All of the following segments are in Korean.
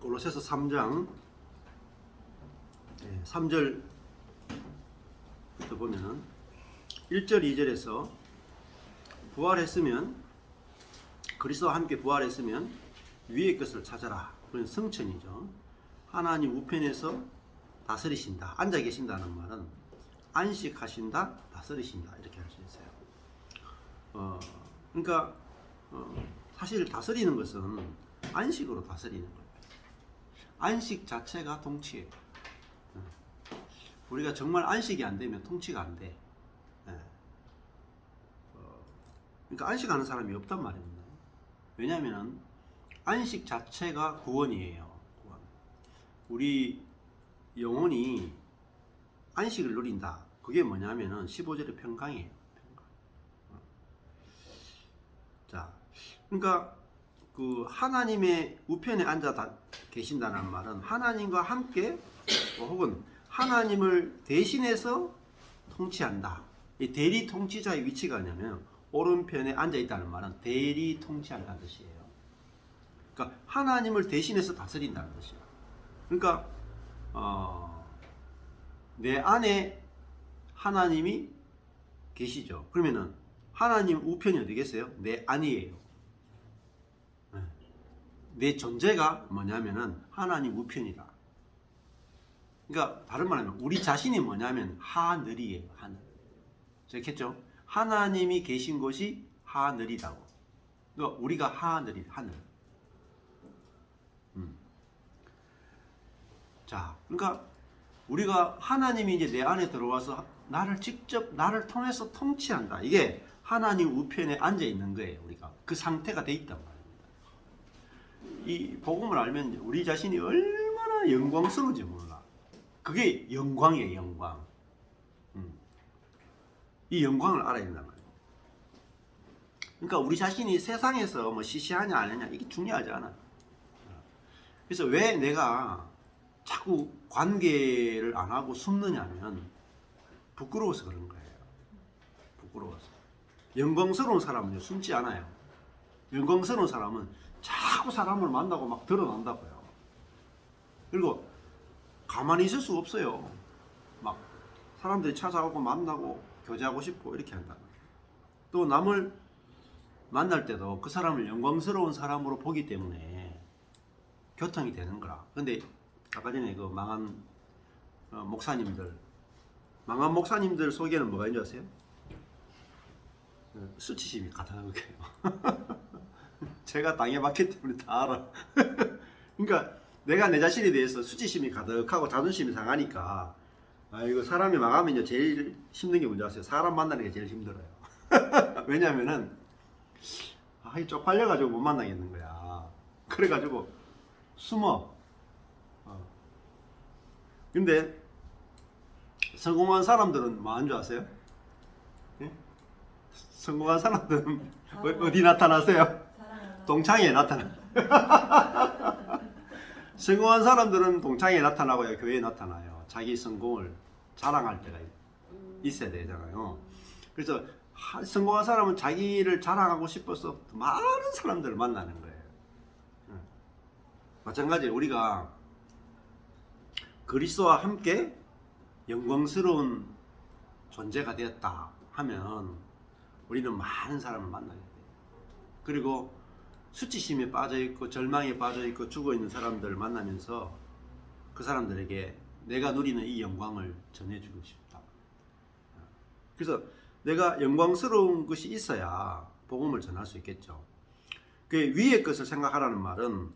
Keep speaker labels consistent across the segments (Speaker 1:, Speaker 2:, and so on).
Speaker 1: 골로새서 3장 3절부터 보면은 1절 2절에서 부활했으면 그리스도와 함께 부활했으면 위의 것을 찾아라. 그건 성천이죠. 하나님 우편에서 다스리신다. 앉아 계신다는 말은 안식하신다, 다스리신다 이렇게 할 수 있어요. 그러니까 사실 다스리는 것은 안식으로 다스리는 거예요. 안식 자체가 통치예요. 우리가 정말 안식이 안 되면 통치가 안 돼. 그러니까 안식하는 사람이 없단 말입니다. 왜냐하면 안식 자체가 구원이에요. 구원. 우리 영혼이 안식을 누린다. 그게 뭐냐면은 15절의 평강이에요. 평강. 자, 그러니까 그 하나님의 우편에 앉아 계신다는 말은 하나님과 함께 혹은 하나님을 대신해서 통치한다. 이 대리 통치자의 위치가 뭐냐면 오른편에 앉아 있다는 말은 대리 통치한다는 뜻이에요. 그러니까 하나님을 대신해서 다스린다는 뜻이에요. 그러니까 내 안에 하나님이 계시죠. 그러면은 하나님 우편이 어디겠어요? 내 안이에요. 내 존재가 뭐냐면은 하나님 우편이다. 그러니까 다른 말하면 우리 자신이 뭐냐면 하늘이에요. 하늘. 됐겠죠? 하나님이 계신 곳이 하늘이라고. 그러니까 우리가 하늘이 하늘. 자, 그러니까 우리가 하나님이 이제 내 안에 들어와서 나를 직접 나를 통해서 통치한다. 이게 하나님 우편에 앉아 있는 거예요. 우리가 그 상태가 돼 있단 말입니다. 이 복음을 알면 우리 자신이 얼마나 영광스러운지 몰라. 그게 영광이에요. 영광. 이 영광을 알아야 된단 말이에요. 그러니까 우리 자신이 세상에서 뭐 시시하냐 아니냐 이게 중요하지 않아. 그래서 왜 내가 자꾸 관계를 안 하고 숨느냐면 부끄러워서 그런 거예요. 부끄러워서. 영광스러운 사람은 숨지 않아요. 영광스러운 사람은 자꾸 사람을 만나고 막 드러난다고요. 그리고 가만히 있을 수 없어요. 막 사람들이 찾아오고 만나고 교제하고 싶고 이렇게 한다. 또 남을 만날 때도 그 사람을 영광스러운 사람으로 보기 때문에 교통이 되는 거라. 근데 아까 전에 그 망한 목사님들 속에는 뭐가 있는지 아세요? 수치심이 가득해요. 제가 당해봤기 때문에 다 알아. 그러니까 내가 내 자신에 대해서 수치심이 가득하고 자존심이 상하니까 이거 사람이 망하면 제일 힘든 게 뭔지 아세요? 사람 만나는 게 제일 힘들어요. 왜냐면은 쪽팔려가지고 못 만나겠는 거야. 그래가지고 숨어. 근데 성공한 사람들은 뭐 한 줄 아세요? 예? 성공한 사람들은 어디 나타나세요? 동창회에 나타나. 성공한 사람들은 동창회에 나타나고요, 교회에 나타나요. 자기 성공을 자랑할 때가 있어야 되잖아요. 그래서 성공한 사람은 자기를 자랑하고 싶어서 많은 사람들을 만나는 거예요. 마찬가지로 우리가 그리스도와 함께 영광스러운 존재가 되었다 하면 우리는 많은 사람을 만나게 돼요. 그리고 수치심에 빠져있고 절망에 빠져있고 죽어있는 사람들을 만나면서 그 사람들에게 내가 누리는 이 영광을 전해주고 싶다. 그래서 내가 영광스러운 것이 있어야 복음을 전할 수 있겠죠. 그 위의 것을 생각하라는 말은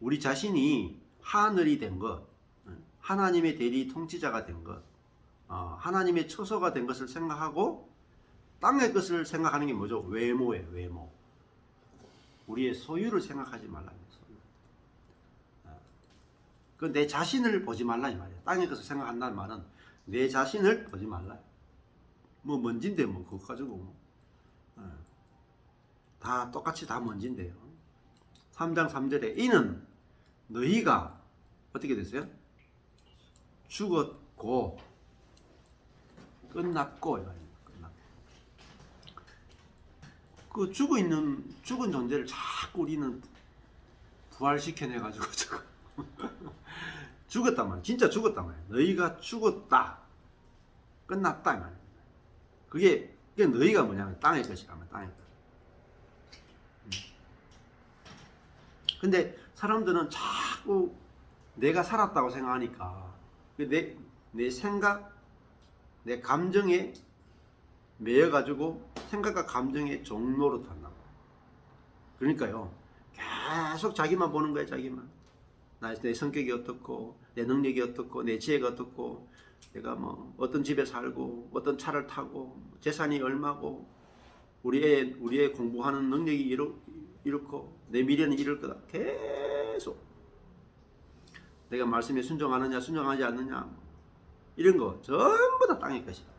Speaker 1: 우리 자신이 하늘이 된 것, 하나님의 대리 통치자가 된 것, 하나님의 처소가 된 것을 생각하고 땅의 것을 생각하는 게 뭐죠? 외모예요. 외모. 우리의 소유를 생각하지 말라는 거예요. 그 내 자신을 보지 말라 이 말이에요. 땅의 것을 생각한다는 말은 내 자신을 보지 말라. 뭐 먼지인데 뭐 그거 가지고 뭐. 다 똑같이 다 먼지인데요. 3장 3절에 이는 너희가 어떻게 됐어요? 죽었고 끝났고 끝났고. 그 죽은 존재를 자꾸 우리는 부활시켜내 가지고 죽었단 말이야. 진짜 죽었단 말이야. 너희가 죽었다. 끝났다 이 말이야. 그게 너희가 뭐냐면 땅의 것이라면 땅의 것. 근데 사람들은 자꾸 내가 살았다고 생각하니까 내 생각, 내 감정에 매여가지고 생각과 감정의 종로로 탄다고. 그러니까요, 계속 자기만 보는 거야, 자기만. 내 성격이 어떻고, 내 능력이 어떻고, 내 지혜가 어떻고, 내가 뭐 어떤 집에 살고, 어떤 차를 타고, 재산이 얼마고, 우리 애 공부하는 능력이 이렇고, 내 미래는 이럴 거다. 계속 내가 말씀에 순종하느냐, 순종하지 않느냐, 이런 거 전부 다 땅의 것이다.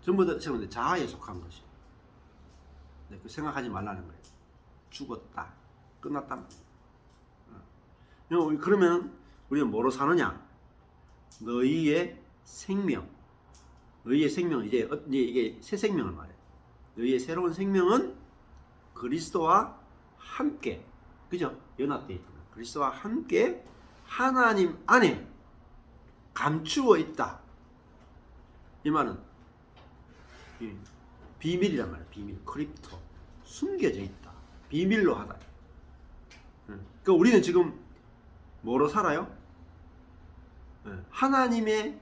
Speaker 1: 전부 다 자아에 속한 것이. 그 생각하지 말라는 거예요. 죽었다, 끝났다. 그러면 우리는 뭐로 사느냐? 너희의 생명. 너희의 생명은 이제 이게 새 생명을 말해요. 너희의 새로운 생명은 그리스도와 함께, 그죠? 연합되어 있다. 그리스도와 함께 하나님 안에 감추어 있다. 이 말은 비밀이란 말이에요. 비밀, 크립토, 숨겨져 있다. 비밀로 하다. 그러니까 우리는 지금 뭐로 살아요? 하나님의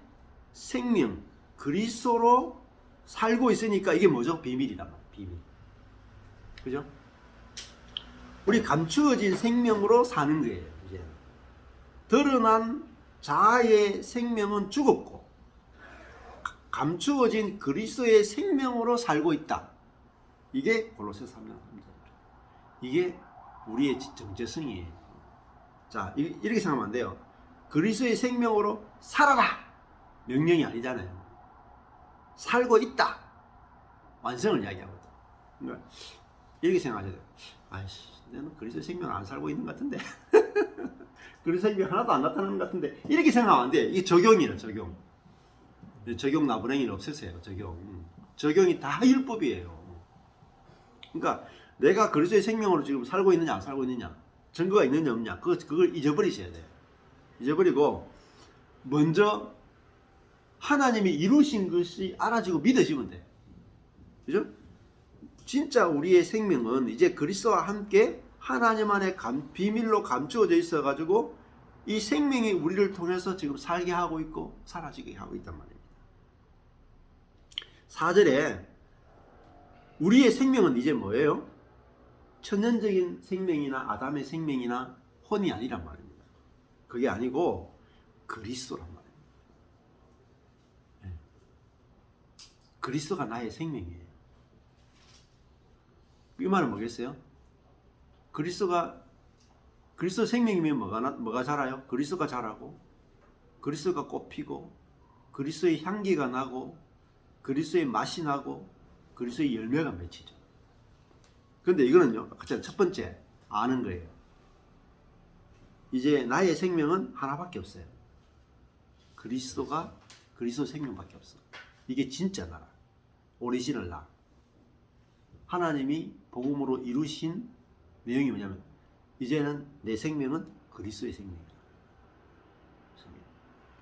Speaker 1: 생명, 그리스도로 살고 있으니까 이게 뭐죠? 비밀이란 말이에요. 비밀. 그죠? 우리 감추어진 생명으로 사는 거예요. 이제 드러난 자아의 생명은 죽었고 감추어진 그리스도의 생명으로 살고 있다. 이게 골로새서 3장 3절. 이게 우리의 정체성이에요. 자, 이렇게 생각하면 안 돼요. 그리스도의 생명으로 살아라. 명령이 아니잖아요. 살고 있다. 완성을 이야기하거든. 그러니까 이렇게 생각하셔야 돼요. 아이씨, 나는 그리스도의 생명을 안 살고 있는 것 같은데. 그리스도의 생명이 하나도 안 나타나는 것 같은데. 이렇게 생각하면 안 돼. 이게 적용이에요, 적용. 적용 나부랭이를 없애세요, 적용. 적용이 다 율법이에요. 그러니까 내가 그리스도의 생명으로 지금 살고 있느냐, 안 살고 있느냐, 증거가 있느냐, 없느냐, 그걸 잊어버리셔야 돼요. 잊어버리고, 먼저 하나님이 이루신 것이 알아지고 믿어지면 돼. 그죠? 진짜 우리의 생명은 이제 그리스도와 함께 하나님 안에 비밀로 감추어져 있어가지고 이 생명이 우리를 통해서 지금 살게 하고 있고 사라지게 하고 있단 말입니다. 4절에 우리의 생명은 이제 뭐예요? 천연적인 생명이나 아담의 생명이나 혼이 아니란 말입니다. 그게 아니고 그리스도란 말입니다. 그리스도가 나의 생명이에요. 이 말은 뭐겠어요? 그리스도 생명이면 뭐가 자라요? 그리스도가 자라고, 그리스도가 꽃피고, 그리스도의 향기가 나고, 그리스도의 맛이 나고, 그리스도의 열매가 맺히죠. 그런데 이거는요, 첫 번째 아는 거예요. 이제 나의 생명은 하나밖에 없어요. 그리스도 생명밖에 없어. 이게 진짜 나라, 오리지널 나. 하나님이 복음으로 이루신 내용이 뭐냐면 이제는 내 생명은 그리스도의 생명이다.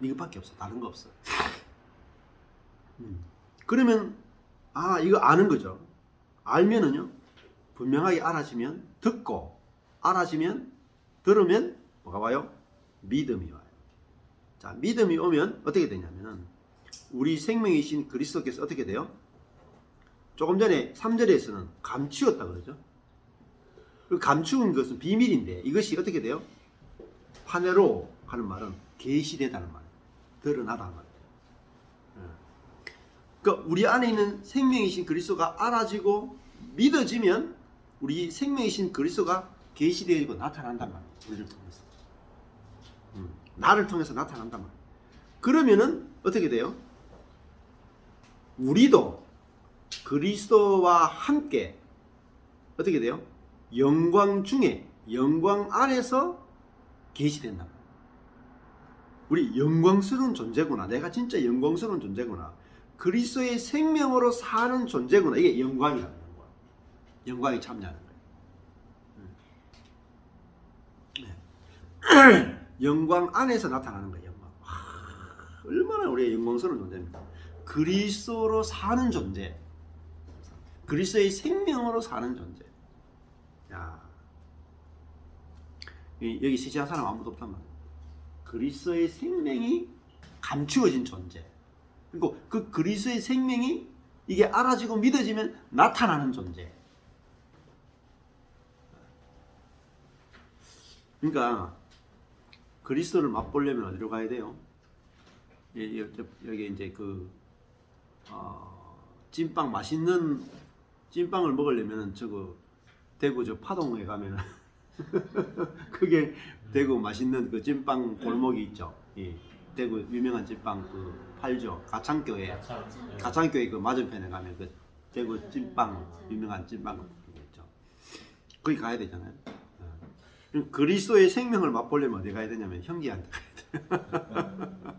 Speaker 1: 이것밖에 없어. 다른 거 없어. 그러면 이거 아는 거죠. 알면은요, 분명하게 알아지면, 듣고 알아지면, 들으면 뭐가 와요? 믿음이 와요. 자, 믿음이 오면 어떻게 되냐면은 우리 생명이신 그리스도께서 어떻게 돼요? 조금 전에 3절에서는 감추었다 그러죠. 그 감추은 것은 비밀인데 이것이 어떻게 돼요? 파네로 하는 말은 계시되다는 말이에요. 드러나다는 말이에요. 그러니까 우리 안에 있는 생명이신 그리스도가 알아지고 믿어지면 우리 생명이신 그리스도가 계시되고 나타난단 말이에요. 우리를 통해서. 나를 통해서 나타난단 말이에요. 그러면은 어떻게 돼요? 우리도 그리스도와 함께 어떻게 돼요? 영광 중에, 영광 안에서 계시된다. 우리 영광스러운 존재구나. 내가 진짜 영광스러운 존재구나. 그리스도의 생명으로 사는 존재구나. 이게 영광이라는 거예요. 영광에 참여하는 거예요. 영광 안에서 나타나는 거예요. 영광. 얼마나 우리가 영광스러운 존재입니까? 그리스도로 사는 존재, 그리스도의 생명으로 사는 존재. 야, 여기 시시한 사람 아무도 없단 말이야. 그리스도의 생명이 감추어진 존재. 그리고 그 그리스도의 생명이 이게 알아지고 믿어지면 나타나는 존재. 그러니까 그리스도를 맛보려면 어디로 가야 돼요? 여기 이제 그 찐빵, 맛있는 찐빵을 먹으려면 저거 대구 저 파동에 가면은 그게 대구 맛있는 그 찐빵 골목이 있죠. 예. 대구 유명한 찐빵 그 팔죠. 가창교회 그 맞은편에 가면 그 대구 찐빵 유명한 찐빵 있죠. 거기 가야 되잖아요. 그리스도의 생명을 맛보려면 어디 가야 되냐면 형제한테 가야 돼요.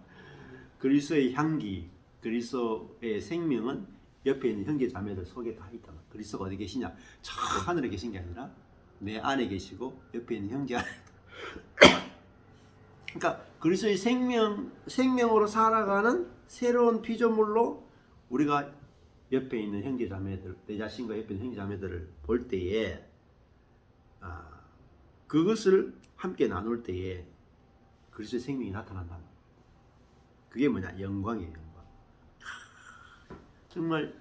Speaker 1: 그리스도의 향기, 그리스도의 생명은 옆에 있는 형제 자매들 속에 다 있다. 그리스도가 어디 계시냐? 저 하늘에 계신 게 아니라 내 안에 계시고 옆에 있는 형제 안에. 그러니까 그리스도의 생명으로 살아가는 새로운 피조물로 우리가 옆에 있는 형제 자매들, 내 자신과 옆에 있는 형제 자매들을 볼 때에 그것을 함께 나눌 때에 그리스도의 생명이 나타난다. 그게 뭐냐? 영광이에요. 영광. 정말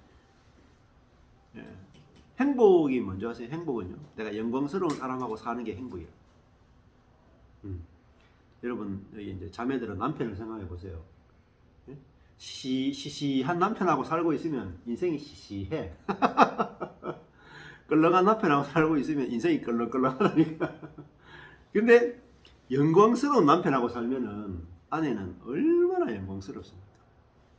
Speaker 1: 행복이 뭔지 아세요? 행복은요, 내가 영광스러운 사람하고 사는 게 행복이에요. 여러분 여기 이제 자매들은 남편을 생각해 보세요. 시시한 남편하고 살고 있으면 인생이 시시해. 끌렁한 남편하고 살고 있으면 인생이 끌렁끌렁하다니까. 근데 영광스러운 남편하고 살면은 아내는 얼마나 영광스럽습니까?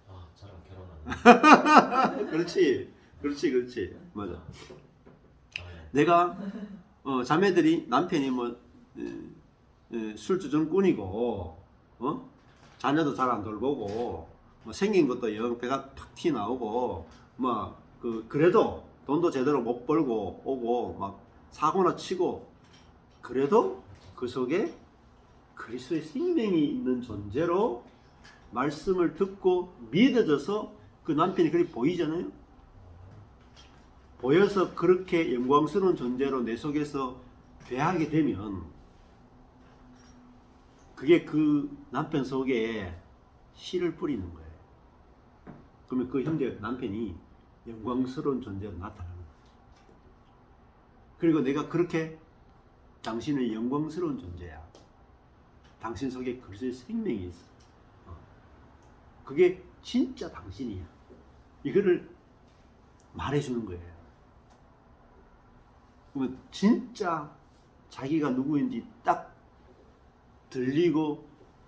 Speaker 2: 아, 저랑 결혼하는.
Speaker 1: 그렇지. 맞아. 내가 자매들이 남편이 뭐 술주정꾼이고 자녀도 잘 안 돌보고 뭐 생긴 것도 영 배가 탁 튀 나오고 뭐 그래도 돈도 제대로 못 벌고 오고 막 사고나 치고 그래도 그 속에 그리스도의 생명이 있는 존재로 말씀을 듣고 믿어져서 그 남편이 그렇게 보이잖아요. 보여서 그렇게 영광스러운 존재로 내 속에서 대하게 되면 그게 그 남편 속에 씨를 뿌리는 거예요. 그러면 그 형제 남편이 영광스러운 존재로 나타나는 거예요. 그리고 내가 그렇게 당신은 영광스러운 존재야. 당신 속에 그리스도의 생명이 있어. 그게 진짜 당신이야. 이거를 말해주는 거예요. 그러면 진짜 자기가 누구인지 딱 들리고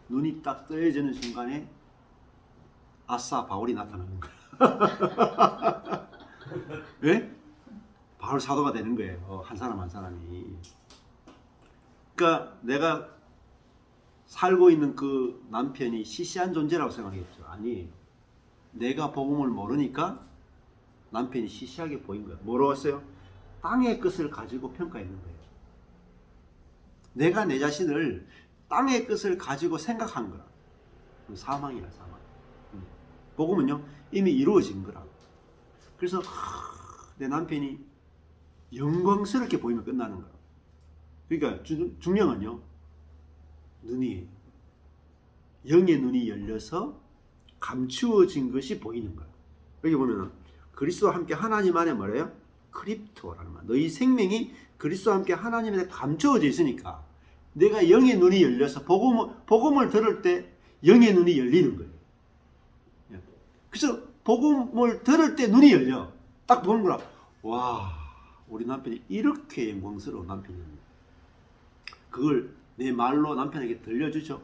Speaker 1: 눈이 딱 떠해지는 순간에 아싸 바울이 나타나는 거야. 네? 바울 사도가 되는 거예요. 한 사람 한 사람이. 그러니까 내가 살고 있는 그 남편이 시시한 존재라고 생각했죠. 아니에요. 내가 복음을 모르니까 남편이 시시하게 보인 거예요. 뭐라고 했어요? 땅의 것을 가지고 평가했는 거예요. 내가 내 자신을 땅의 것을 가지고 생각한 거야. 사망이야, 사망. 복음은요 이미 이루어진 거라. 그래서 내 남편이 영광스럽게 보이면 끝나는 거야. 그러니까 중요한요 눈이, 영의 눈이 열려서 감추어진 것이 보이는 거야. 여기 보면은 그리스도와 함께 하나님 안에 뭐래요? 크립토라는 말. 너희 생명이 그리스도와 함께 하나님 안에 감추어져 있으니까 내가 영의 눈이 열려서 복음을 들을 때 영의 눈이 열리는 거예요. 그래서 복음을 들을 때 눈이 열려. 딱 보는 거라. 와, 우리 남편이 이렇게 영광스러운 남편이었네. 그걸 내 말로 남편에게 들려주죠.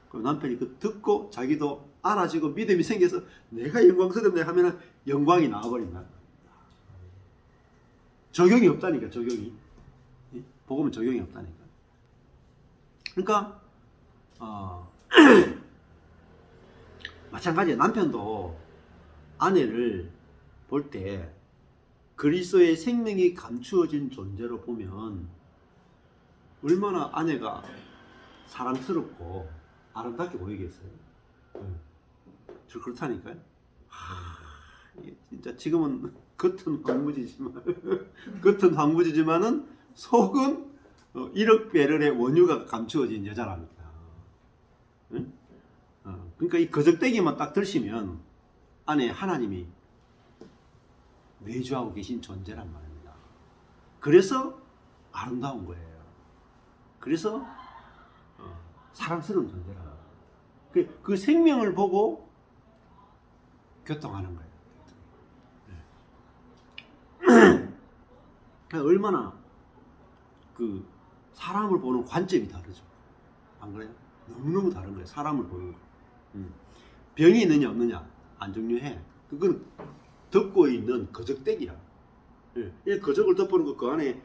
Speaker 1: 그럼 남편이 그 듣고 자기도 알아지고 믿음이 생겨서 내가 영광스럽네 하면은 영광이 나와버린다. 적용이 없다니까, 적용이. 복음은 적용이 없다니까. 그러니까 마찬가지야. 남편도 아내를 볼 때 그리스도의 생명이 감추어진 존재로 보면 얼마나 아내가 사랑스럽고 아름답게 보이겠어요? 저 그렇다니까요. 이게 진짜 지금은 겉은 황무지지만 겉은 황무지지만은 속은 1억 배럴의 원유가 감추어진 여자랍니다. 응? 그러니까 이 거적대기만 딱 들시면 안에 하나님이 내주하고 계신 존재란 말입니다. 그래서 아름다운 거예요. 그래서 사랑스러운 존재라. 그 생명을 보고 교통하는 거예요. 얼마나 그 사람을 보는 관점이 다르죠. 안 그래요? 너무너무 다른 거예요. 사람을 보는 거. 병이 있느냐 없느냐 안 중요해. 그건 덮고 있는 거적대기야. 이 거적을 덮는 거 그 안에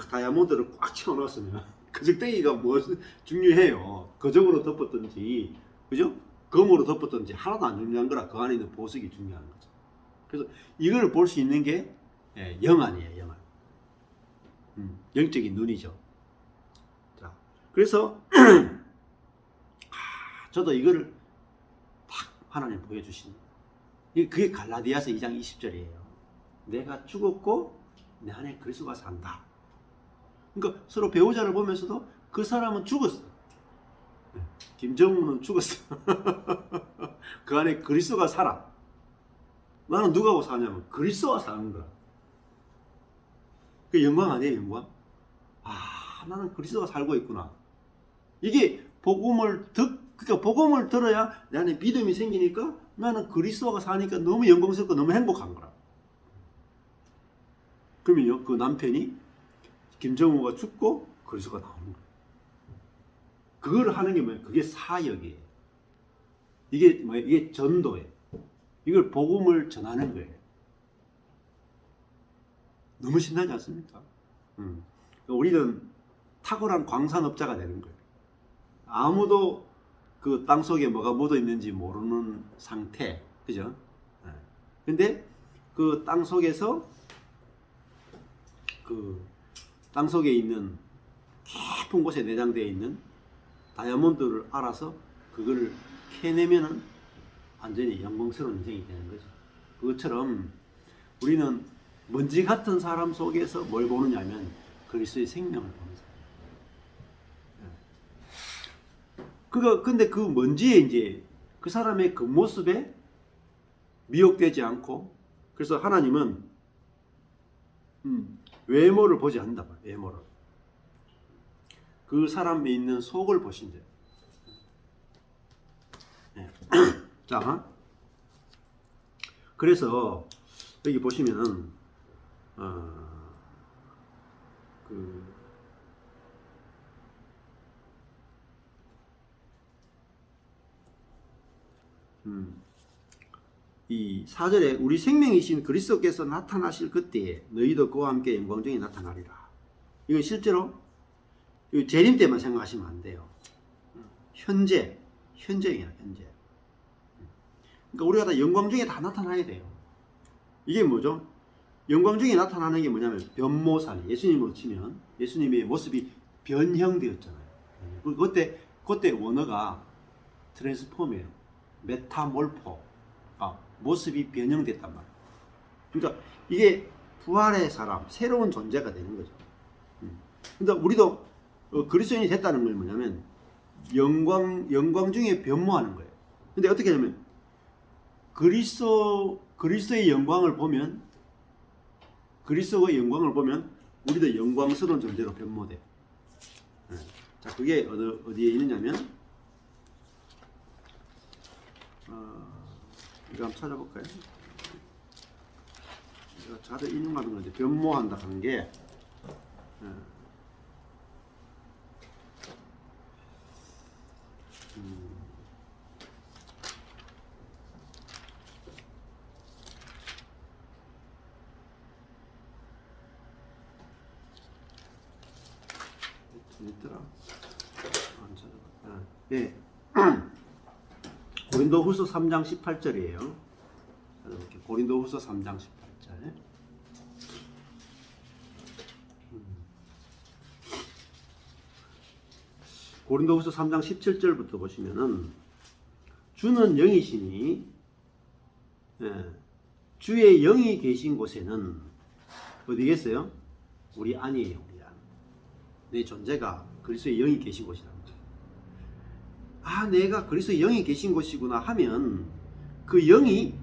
Speaker 1: 다이아몬드를 꽉 채워놨으면 거적대기가 뭐 중요해요. 거적으로 덮었든지 그죠? 검으로 덮었든지 하나도 안 중요한 거라 그 안에 있는 보석이 중요한 거죠. 그래서 이걸 볼 수 있는 게 영안이에요. 영안. 영적인 눈이죠. 자, 그래서 저도 이거를 딱 하나님 보여주신 그게 갈라디아서 2장 20절이에요. 내가 죽었고 내 안에 그리스도가 산다. 그러니까 서로 배우자를 보면서도 그 사람은 죽었어. 김정우는 죽었어. 그 안에 그리스도가 살아. 나는 누구하고 사냐면 그리스도와 사는 거야. 그 영광 아니에요, 영광? 나는 그리스도가 살고 있구나. 이게 그러니까 복음을 들어야 내 안에 믿음이 생기니까 나는 그리스도가 사니까 너무 영광스럽고 너무 행복한 거라. 그러면요, 그 남편이 김정우가 죽고 그리스도가 나오는 거예요. 그걸 하는 게 뭐예요? 그게 사역이에요. 이게 뭐예요? 이게 전도예요. 이걸 복음을 전하는 거예요. 너무 신나지 않습니까? 우리는 탁월한 광산업자가 되는 거예요. 아무도 그 땅 속에 뭐가 묻어 있는지 모르는 상태, 그죠? 근데 그 땅 속에서 그 땅 속에 있는 깊은 곳에 내장되어 있는 다이아몬드를 알아서 그거를 캐내면은 완전히 영광스러운 인생이 되는 거죠. 그것처럼 우리는 먼지 같은 사람 속에서 뭘 보느냐면 그리스도의 생명을 보는 사람. 근데 그 먼지에 이제 그 사람의 그 모습에 미혹되지 않고, 그래서 하나님은 외모를 보지 않는다. 외모를. 그 사람에 있는 속을 보신대요. 네. 자, 그래서 여기 보시면은 이 4절에 우리 생명이신 그리스도께서 나타나실 그때에 너희도 그와 함께 영광 중에 나타나리라. 이건 실제로 재림 때만 생각하시면 안 돼요. 현재이야, 현재. 그러니까 우리가 다 영광 중에 다 나타나야 돼요. 이게 뭐죠? 영광 중에 나타나는 게 뭐냐면 변모살, 예수님으로 치면 예수님의 모습이 변형되었잖아요. 그때 원어가 트랜스폼이에요. 메타몰포, 모습이 변형됐단 말이에요. 그러니까 이게 부활의 사람, 새로운 존재가 되는 거죠. 그러니까 우리도 그리스도인이 됐다는 건 뭐냐면 영광 중에 변모하는 거예요. 근데 어떻게 하냐면 그리스도의 영광을 보면 우리도 영광스러운 존재로 변모돼. 자, 그게 어디에 있느냐면 이거 한번 찾아볼까요? 제가 자주 인용하는 건데 변모한다 하는 게 있더라. 안 찾아봤다. 예. 고린도후서 3장 18절이에요. 이렇게 고린도후서 3장 18절. 고린도후서 3장 17절부터 보시면은 주는 영이시니 주의 영이 계신 곳에는 어디겠어요? 우리 안이에요. 우리 안. 내 존재가 그리스도의 영이 계신 곳이다. 아, 내가 그리스도의 영이 계신 곳이구나 하면 그 영이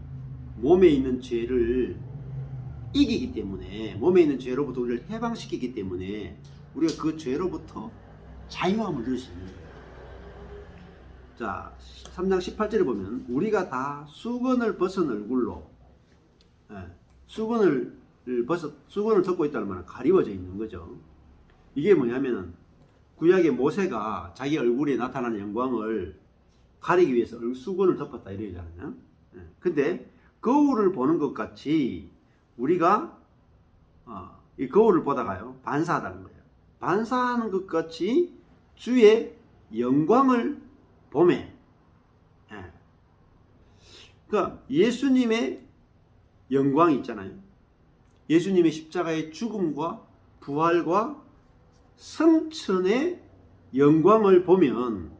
Speaker 1: 몸에 있는 죄를 이기기 때문에, 몸에 있는 죄로부터 우리를 해방시키기 때문에 우리가 그 죄로부터 자유함을 누릴 수 있는 거예요. 자, 3장 18절에 보면 우리가 다 수건을 벗은 얼굴로, 수건을 덮고 있다는 말은 가리워져 있는 거죠. 이게 뭐냐면은 구약의 모세가 자기 얼굴에 나타나는 영광을 가리기 위해서 수건을 덮었다 이러잖아요. 근데 거울을 보는 것 같이 우리가 이 거울을 보다가요 반사하다는 거예요. 반사하는 것 같이 주의 영광을 보매. 그러니까 예수님의 영광이 있잖아요. 예수님의 십자가의 죽음과 부활과 성천의 영광을 보면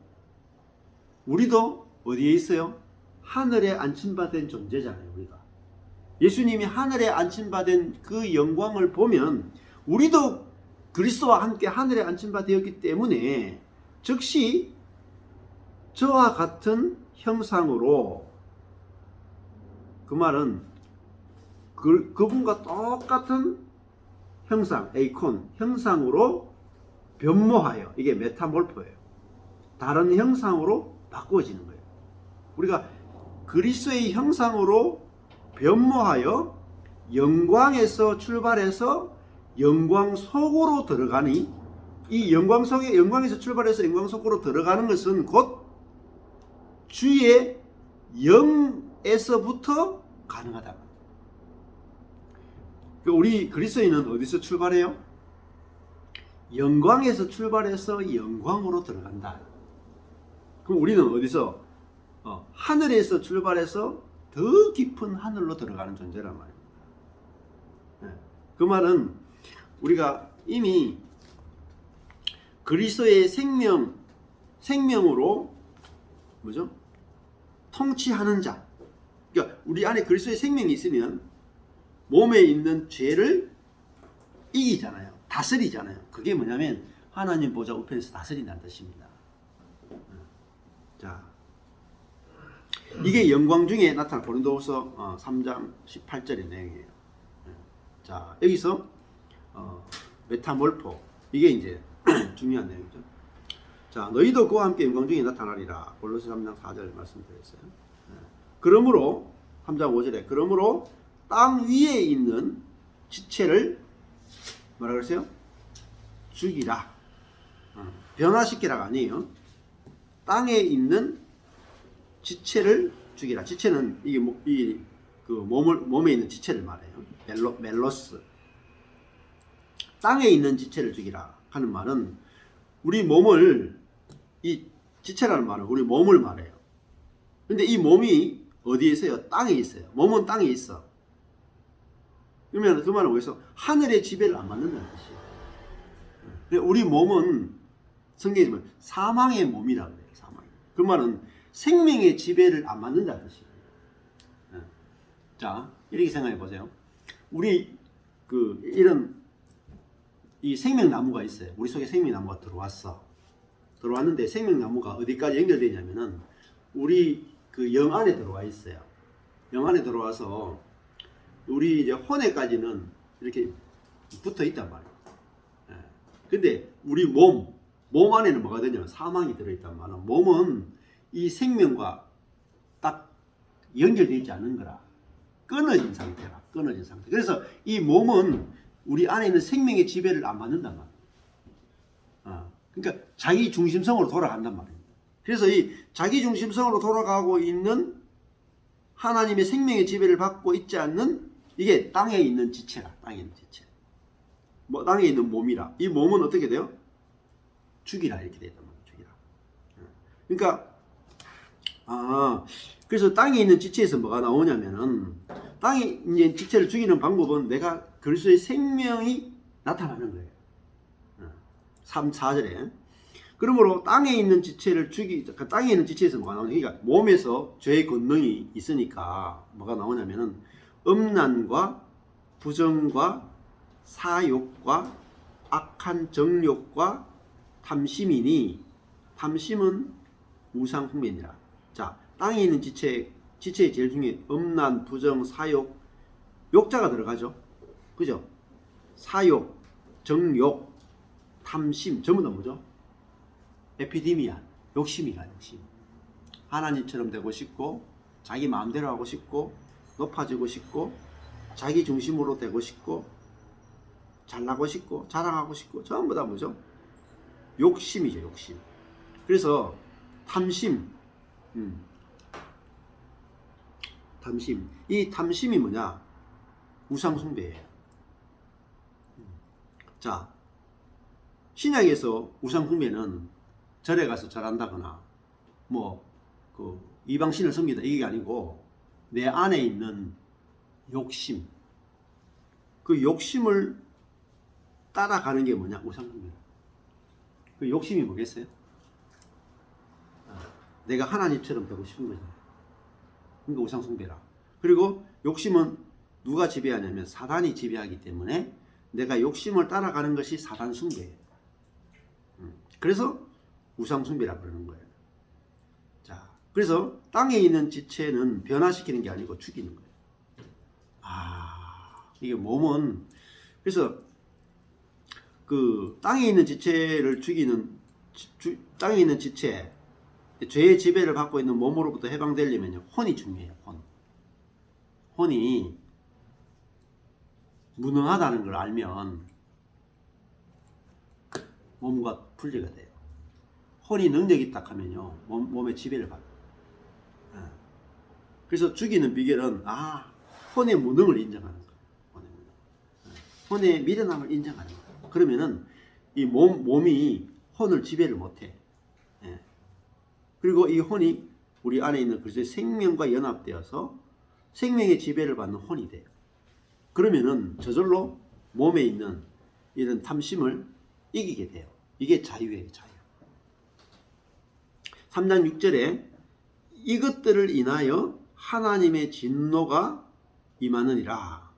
Speaker 1: 우리도 어디에 있어요? 하늘에 안침받은 존재잖아요. 우리가 예수님이 하늘에 안침받은 그 영광을 보면 우리도 그리스도와 함께 하늘에 안침받았기 때문에 즉시 저와 같은 형상으로, 그 말은 그분과 똑같은 형상, 에이콘 형상으로 변모하여, 이게 메타몰포예요. 다른 형상으로 바꾸어지는 거예요. 우리가 그리스도의 형상으로 변모하여 영광에서 출발해서 영광 속으로 들어가니, 이 영광에서 출발해서 영광 속으로 들어가는 것은 곧 주의 영에서부터 가능하다. 우리 그리스도인은 어디서 출발해요? 영광에서 출발해서 영광으로 들어간다. 그럼 우리는 어디서? 하늘에서 출발해서 더 깊은 하늘로 들어가는 존재란 말입니다. 그 말은 우리가 이미 그리스도의 생명으로 뭐죠? 통치하는 자. 그러니까 우리 안에 그리스도의 생명이 있으면 몸에 있는 죄를 이기잖아요. 다스리잖아요. 그게 뭐냐면 하나님 보좌 우편에서 다스린다는 뜻입니다. 자, 이게 영광 중에 나타난 고린도후서 3장 18절의 내용이에요. 자, 여기서 메타몰포, 이게 이제 중요한 내용이죠. 자, 너희도 그와 함께 영광 중에 나타나리라. 골로새 3장 4절 말씀드렸어요. 그러므로 3장 5절에 그러므로 땅 위에 있는 지체를 뭐라 그랬어요? 죽이라. 변화시키라가 아니에요. 땅에 있는 지체를 죽이라. 지체는 이게 몸에 있는 지체를 말해요. 멜로스. 땅에 있는 지체를 죽이라 하는 말은 우리 몸을, 이 지체라는 말은 우리 몸을 말해요. 근데 이 몸이 어디에 있어요? 땅에 있어요. 몸은 땅에 있어. 그러면 그 말은 뭐겠어? 하늘의 지배를 안 받는다는 뜻이에요. 우리 몸은 성경에 보면 사망의 몸이라고 해요. 사망. 그 말은 생명의 지배를 안 받는다는 뜻이에요. 자, 이렇게 생각해 보세요. 우리 이런 이 생명나무가 있어요. 우리 속에 생명나무가 들어왔는데 생명나무가 어디까지 연결되냐면은 우리 그 영 안에 들어와 있어요. 영 안에 들어와서 우리 이제 혼에까지는 이렇게 붙어 있단 말이에요. 근데 우리 몸 안에는 뭐가 되냐면 사망이 들어있단 말이에요. 몸은 이 생명과 딱 연결되어 있지 않은 거라. 끊어진 상태라. 끊어진 상태. 그래서 이 몸은 우리 안에 있는 생명의 지배를 안 받는단 말이에요. 그러니까 자기 중심성으로 돌아간단 말이에요. 그래서 이 자기 중심성으로 돌아가고 있는 하나님의 생명의 지배를 받고 있지 않는, 이게 땅에 있는 지체라. 땅에 있는 지체. 땅에 있는 몸이라. 이 몸은 어떻게 돼요? 죽이라 이렇게 되단 말이에요. 죽이라. 그러니까 그래서 땅에 있는 지체에서 뭐가 나오냐면은, 땅에 있는 지체를 죽이는 방법은 내가 그리스도의 생명이 나타나는 거예요. 4절에 그러므로 땅에 있는 지체를 땅에 있는 지체에서 뭐가 나오냐? 그러니까 몸에서 죄의 권능이 있으니까 뭐가 나오냐면은 음란과 부정과 사욕과 악한 정욕과 탐심이니 탐심은 우상숭배니라. 자, 땅에 있는 지체의 제일 중에 음란, 부정, 사욕, 욕자가 들어가죠. 그죠? 사욕, 정욕, 탐심 전부 다 뭐죠? 에피디미아, 욕심이라 욕심. 하나님처럼 되고 싶고 자기 마음대로 하고 싶고 높아지고 싶고 자기 중심으로 되고 싶고 잘나고 싶고 자랑하고 싶고 전부 다 뭐죠? 욕심이죠, 욕심. 그래서 탐심, 탐심. 이 탐심이 뭐냐? 우상숭배예요. 자, 신약에서 우상숭배는 절에 가서 절한다거나 그 이방신을 섬기다 이게 아니고 내 안에 있는 욕심, 그 욕심을 따라가는 게 뭐냐? 우상숭배. 그 욕심이 뭐겠어요? 내가 하나님처럼 되고 싶은 거잖아요. 그러니까 우상숭배라. 그리고 욕심은 누가 지배하냐면 사단이 지배하기 때문에 내가 욕심을 따라가는 것이 사단 숭배예요. 그래서 우상숭배라고 그러는 거예요. 자, 그래서 땅에 있는 지체는 변화시키는 게 아니고 죽이는 거예요. 이게 몸은 그래서 그 땅에 있는 지체를 죽이는 땅에 있는 지체, 죄의 지배를 받고 있는 몸으로부터 해방되려면요, 혼이 중요해요. 혼이 무능하다는 걸 알면 몸과 분리가 돼요. 혼이 능력이 있다 하면요, 몸의 지배를 받아요. 그래서 죽이는 비결은 혼의 무능을 인정하는 거예요. 혼의 미련함을 인정하는 거예요. 그러면은 이 몸이 혼을 지배를 못해. 그리고 이 혼이 우리 안에 있는 그리스도의 생명과 연합되어서 생명의 지배를 받는 혼이 돼요. 그러면은 저절로 몸에 있는 이런 탐심을 이기게 돼요. 이게 자유예요, 자유. 3장 6절에 이것들을 인하여 하나님의 진노가 임하느니라.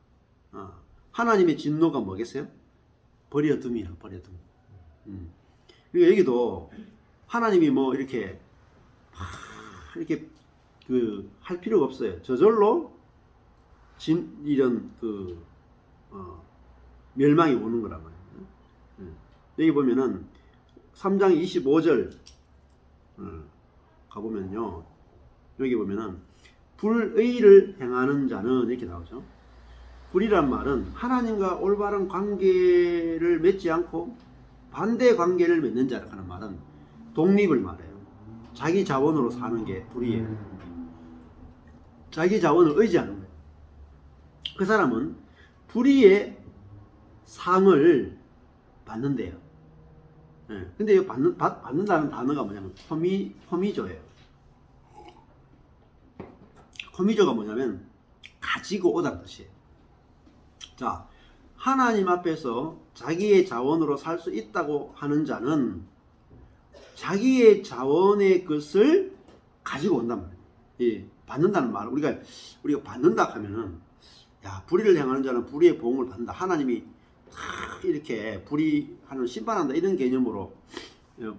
Speaker 1: 하나님의 진노가 뭐겠어요? 버려둠이야, 버려둠. 그러니까 여기도 하나님이 뭐 이렇게 할 필요가 없어요. 저절로 이런 멸망이 오는 거란 말이에요. 여기 보면은 3장 25절 가보면요, 여기 보면은 불의를 행하는 자는 이렇게 나오죠. 불이란 말은 하나님과 올바른 관계를 맺지 않고 반대 관계를 맺는 자라는 말은 독립을 말해요. 자기 자원으로 사는 게 불이에요. 자기 자원을 의지하는 거예요. 그 사람은 불의의 상을 받는데요. 근데 이 받는다는 단어가 뭐냐면 포미조예요. 포미조가 뭐냐면 가지고 오다는 뜻이에요. 자, 하나님 앞에서 자기의 자원으로 살 수 있다고 하는 자는 자기의 자원의 것을 가지고 온단 말이에요. 예, 받는다는 말. 우리가 받는다 하면은, 야, 불의를 행하는 자는 불의의 보응을 받는다. 하나님이 이렇게 불의하는 심판한다. 이런 개념으로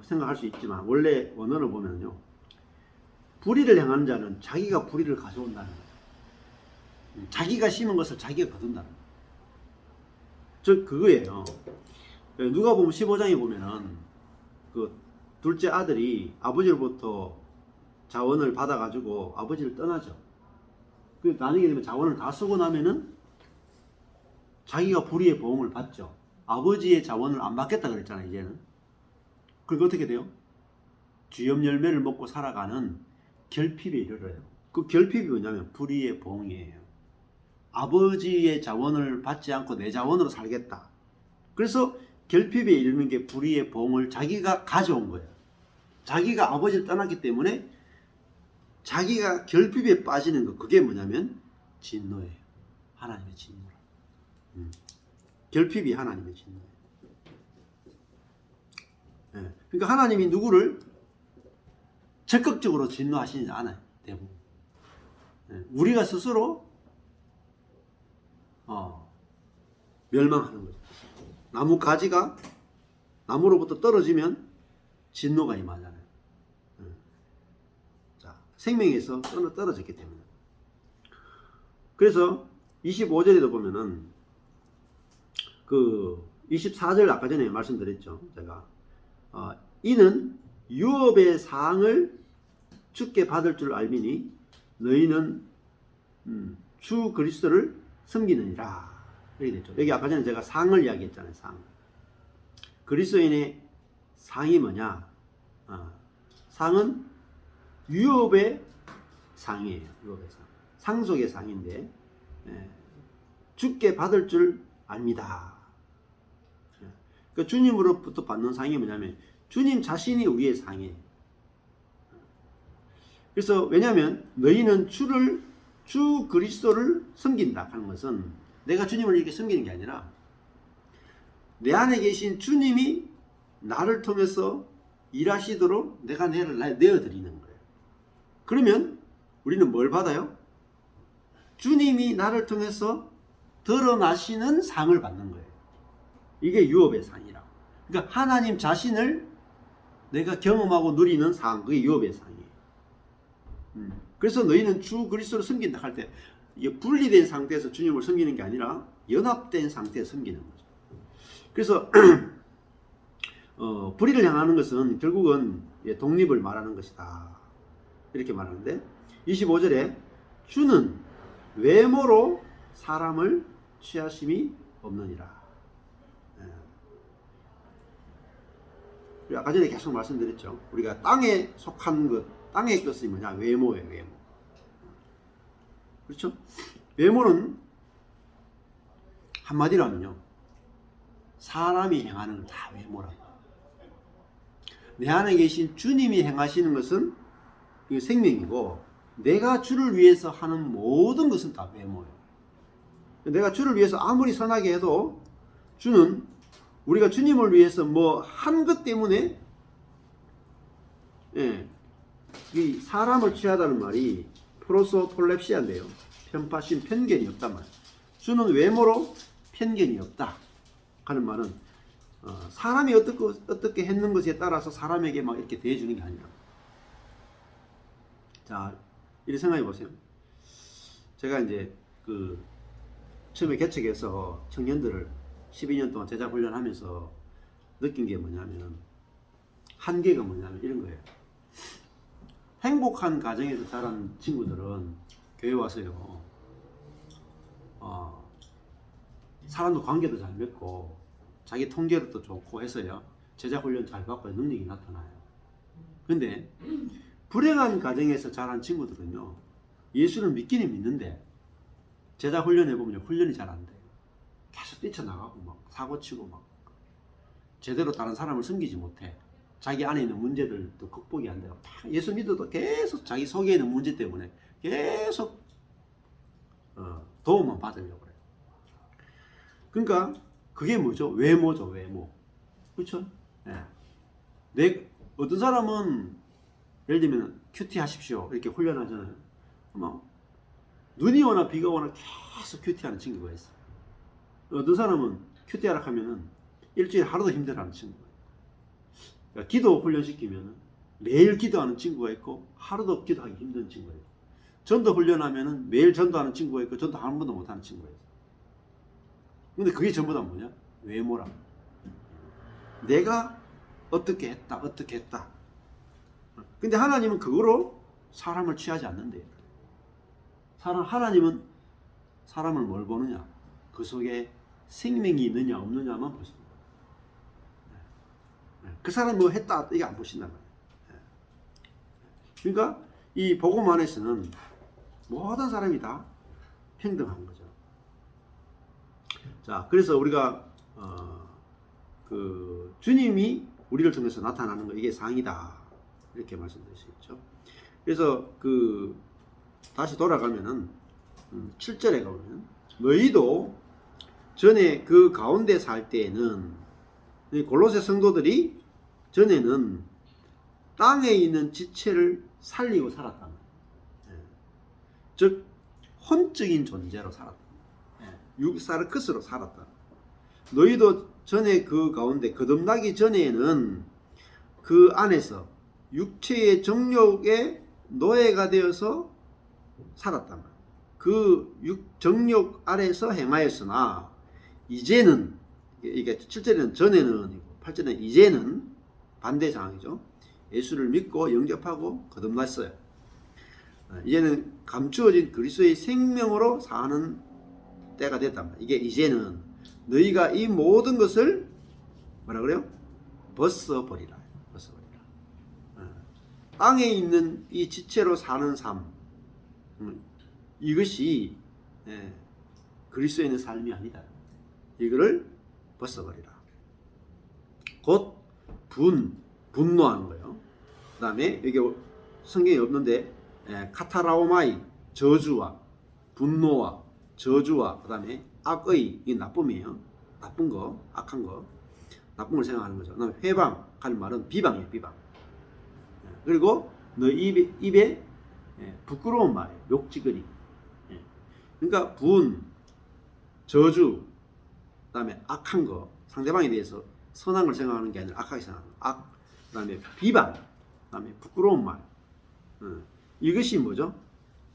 Speaker 1: 생각할 수 있지만, 원래 원어를 보면요, 불의를 행하는 자는 자기가 불의를 가져온다는 거예요. 자기가 심은 것을 자기가 거둔다는 거예요. 그거예요. 누가복음 15장에 보면은 그 둘째 아들이 아버지로부터 자원을 받아가지고 아버지를 떠나죠. 그 나중에 되면 자원을 다 쓰고 나면은 자기가 불의의 보응을 받죠. 아버지의 자원을 안 받겠다 그랬잖아요, 이제는. 그게 어떻게 돼요? 주염 열매를 먹고 살아가는 결핍에 이르러요. 그 결핍이 뭐냐면 불의의 보응이에요. 아버지의 자원을 받지 않고 내 자원으로 살겠다. 그래서 결핍에 이르는 게 불의의 보응을 자기가 가져온 거예요. 자기가 아버지를 떠났기 때문에 자기가 결핍에 빠지는 거, 그게 뭐냐면 진노예요. 하나님의 진노. 결핍이 하나님의 진노예요. 예. 그러니까 하나님이 누구를 적극적으로 진노하시지 않아요. 대부분. 예. 우리가 스스로 멸망하는 거죠. 나무 가지가 나무로부터 떨어지면 진노가 임하잖아요. 예. 자, 생명에서 떨어졌기 때문에. 그래서 25절에도 보면은 그 24절 아까 전에 말씀드렸죠. 제가 이는 유업의 상을 주께 받을 줄 알미니 너희는 주 그리스도를 섬기느니라. 이렇게 됐죠. 여기 아까 전에 제가 상을 이야기했잖아요. 상. 그리스도인의 상이 뭐냐? 상은 유업의 상이에요. 유업의 상. 상 속의 상인데 주께 받을 줄 압니다. 그러니까 주님으로부터 받는 상이 뭐냐면 주님 자신이 우리의 상이에요. 그래서 왜냐하면 너희는 주 그리스도를 섬긴다 하는 것은 내가 주님을 이렇게 섬기는 게 아니라 내 안에 계신 주님이 나를 통해서 일하시도록 내가 내어드리는 거예요. 그러면 우리는 뭘 받아요? 주님이 나를 통해서 드러나시는 상을 받는 거예요. 이게 유업의 상이라고. 그러니까 하나님 자신을 내가 경험하고 누리는 상, 그게 유업의 상이에요. 그래서 너희는 주 그리스도를 섬긴다 할 때 분리된 상태에서 주님을 섬기는 게 아니라 연합된 상태에서 섬기는 거죠. 그래서 불의를 향하는 것은 결국은 독립을 말하는 것이다. 이렇게 말하는데 25절에 주는 외모로 사람을 취하심이 없느니라. 아까 전에 계속 말씀드렸죠. 우리가 땅에 속한 것, 땅의 것이 뭐냐? 외모예요, 외모. 그렇죠? 외모는 한마디로 하면요, 사람이 행하는 건 다 외모라고. 내 안에 계신 주님이 행하시는 것은 생명이고, 내가 주를 위해서 하는 모든 것은 다 외모예요. 내가 주를 위해서 아무리 선하게 해도 주는 우리가 주님을 위해서 뭐 한 것 때문에 이 사람을 취하다는 말이 프로소폴랩시아인데요. 편파심, 편견이 없단 말이에요. 주는 외모로 편견이 없다 하는 말은 사람이 어떻게 했는 것에 따라서 사람에게 막 이렇게 대해주는 게 아니라. 자, 이렇게 생각해 보세요. 제가 이제 처음에 개척해서 청년들을 12년 동안 제자 훈련하면서 느낀 게 뭐냐면, 한계가 뭐냐면 이런 거예요. 행복한 가정에서 자란 친구들은 교회 와서요, 사람도 관계도 잘 맺고 자기 통제력도 좋고 해서요, 제자 훈련 잘 받고 능력이 나타나요. 근데 불행한 가정에서 자란 친구들은요, 예수를 믿기는 믿는데 제자 훈련해 보면 훈련이 잘 안 돼요. 계속 뛰쳐나가고 막 사고치고 막 제대로 다른 사람을 섬기지 못해. 자기 안에 있는 문제들도 극복이 안 돼요. 예수 믿어도 계속 자기 속에 있는 문제 때문에 계속 도움만 받으려고 해요. 그러니까 그게 뭐죠? 외모죠, 외모. 그렇죠? 어떤 사람은 예를 들면 큐티 하십시오 이렇게 훈련하잖아요. 눈이 오나 비가 오나 계속 큐티하는 친구가 있어. 어떤 사람은 큐티하라 하면은 일주일에 하루도 힘들어하는 친구가 있고, 그러니까 기도 훈련시키면은 매일 기도하는 친구가 있고 하루도 기도하기 힘든 친구가 있고, 전도 훈련하면은 매일 전도하는 친구가 있고 전도 한 번도 못하는 친구가 있어. 근데 그게 전부 다 뭐냐? 외모라. 내가 어떻게 했다. 근데 하나님은 그거로 사람을 취하지 않는데요. 하나님은 사람을 뭘 보느냐? 그 속에 생명이 있느냐 없느냐만 보십니다. 그 사람이 뭐 했다 이게 안 보신단 말이에요. 그러니까 이 복음 안에서는 모든 사람이 다 평등한 거죠. 자, 그래서 우리가 주님이 우리를 통해서 나타나는 거, 이게 상이다 이렇게 말씀드릴 수 있죠. 그래서 다시 돌아가면은 7절에 가보면 너희도 전에 그 가운데 살 때에는 골로새 성도들이 전에는 땅에 있는 지체를 살리고 살았단 말이에요. 즉 혼적인 존재로 살았다. 육사르크스로 살았다. 너희도 전에 그 가운데 거듭나기 전에는 그 안에서 육체의 정욕의 노예가 되어서 살았단 말이에요. 그 정욕 아래서 행하였으나 이제는, 이게 7절에는 전에는, 8절에는 이제는 반대 상황이죠. 예수를 믿고 영접하고 거듭났어요. 이제는 감추어진 그리스도의 생명으로 사는 때가 됐단 말이에요. 이게 이제는 너희가 이 모든 것을 뭐라 그래요? 벗어버리라. 벗어버리라. 땅에 있는 이 지체로 사는 삶, 이것이 그리스도에 있는 삶이 아니다. 이거를 벗어버리라. 곧 분노하는 거예요. 그 다음에 여기 성경에 없는데 카타라오마이, 저주와 분노와 저주와 그 다음에 악의, 이 나쁨이에요. 나쁜 거, 악한 거, 나쁜 걸 생각하는 거죠. 그 다음에 회방 하는 말은 비방이에요. 비방. 그리고 너 입에 부끄러운 말이에요. 욕지거리. 그러니까 저주, 그 다음에 악한 거, 상대방에 대해서 선한 걸 생각하는 게 아니라 악하게 생각하는 거. 악, 그 다음에 비방, 그 다음에 부끄러운 말. 이것이 뭐죠?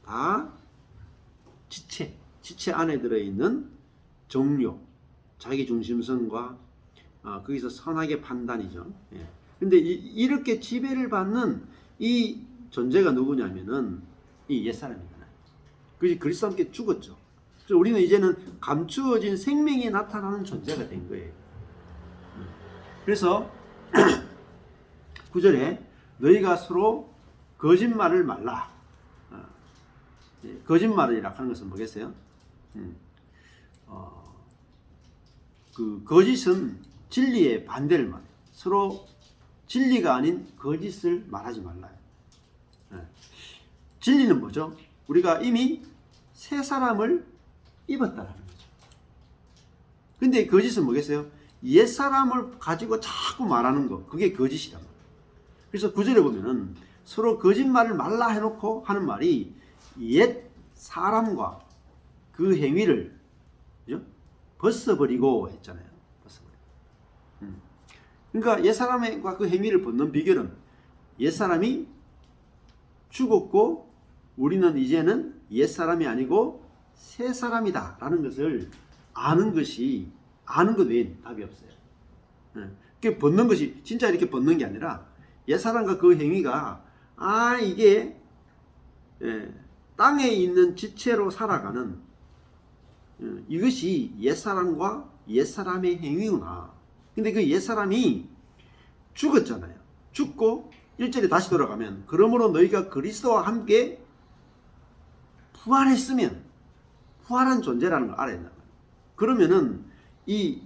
Speaker 1: 다 지체 안에 들어있는 정욕, 자기중심성과 거기서 선하게 판단이죠. 근데 이렇게 지배를 받는 이 존재가 누구냐면은 이 옛사람이잖아요. 그것이 그리스도와 함께 죽었죠. 그래서 우리는 이제는 감추어진 생명이 나타나는 존재가 된 거예요. 그래서 9절에 너희가 서로 거짓말을 말라. 거짓말이라 하는 것은 뭐겠어요? 그 거짓은 진리의 반대를 말해요. 서로 진리가 아닌 거짓을 말하지 말라요. 진리는 뭐죠? 우리가 이미 새 사람을 입었다라는 거죠. 근데 거짓은 뭐겠어요? 옛 사람을 가지고 자꾸 말하는 거, 그게 거짓이란 말이에요. 그래서 9절에 보면은 서로 거짓말을 말라 해놓고 하는 말이 옛 사람과 그 행위를, 그죠? 벗어버리고 했잖아요. 벗어버리고. 그러니까 옛 사람과 그 행위를 벗는 비결은 옛 사람이 죽었고 우리는 이제는 옛 사람이 아니고 새 사람이다 라는 것을 아는 것 외엔 답이 없어요. 그 벗는 것이 진짜 이렇게 벗는 게 아니라 옛 사람과 그 행위가 이게 땅에 있는 지체로 살아가는 이것이 옛사람과 옛사람의 행위구나. 근데 그 옛사람이 죽었잖아요. 죽고 1절에 다시 돌아가면 그러므로 너희가 그리스도와 함께 부활했으면 부활한 존재라는 걸 알아야 된다. 그러면은 이